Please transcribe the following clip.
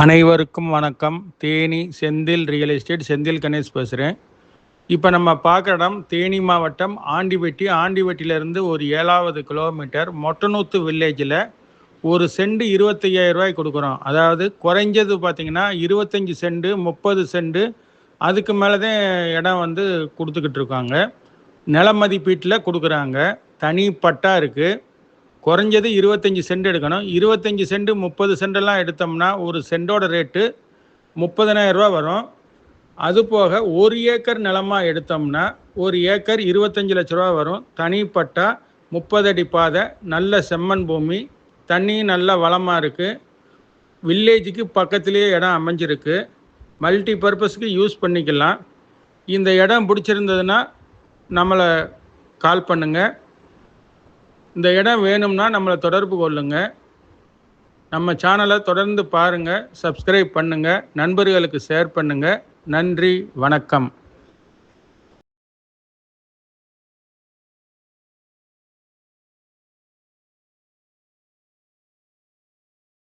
அனைவருக்கும் வணக்கம். Theni Senthil real estate Senthil Ganesh பேசுகிறேன். இப்போ நம்ம பார்க்குற இடம் தேனி மாவட்டம் ஆண்டிவெட்டி. ஆண்டிவெட்டியிலேருந்து ஒரு 7வது கிலோமீட்டர் மொட்டனூத்து வில்லேஜில் ஒரு செண்டு 25,000 ரூபாய் கொடுக்குறோம். அதாவது குறைஞ்சது பார்த்திங்கன்னா 25 செண்டு 30 செண்டு அதுக்கு மேலே தான் இடம் கொடுத்துக்கிட்டு இருக்காங்க. நில மதிப்பீட்டில் கொடுக்குறாங்க. தனி பட்டா இருக்குது. குறைஞ்சது 25 சென்ட் எடுக்கணும். 25 சென்ட் 30 சென்டெல்லாம் எடுத்தோம்னா ஒரு சென்டோட ரேட்டு 30,000 ரூபா வரும். அதுபோக 1 ஏக்கர் நிலமாக எடுத்தோம்னா 1 ஏக்கர் 25 லட்ச ரூபா வரும். தனிப்பட்டா 30 அடி பாதை, நல்ல செம்மண் பூமி, தண்ணி நல்ல வளமாக இருக்குது. வில்லேஜுக்கு பக்கத்துலேயே இடம் அமைஞ்சிருக்கு. மல்டி பர்பஸ்க்கு யூஸ் பண்ணிக்கலாம். இந்த இடம் பிடிச்சிருந்ததுன்னா நம்மளை கால் பண்ணுங்கள். இந்த இடம் வேணும்னா நம்மளை தொடர்பு கொள்ளுங்க. நம்ம சேனலை தொடர்ந்து பாருங்கள், சப்ஸ்கிரைப் பண்ணுங்கள், நண்பர்களுக்கு ஷேர் பண்ணுங்கள். நன்றி, வணக்கம்.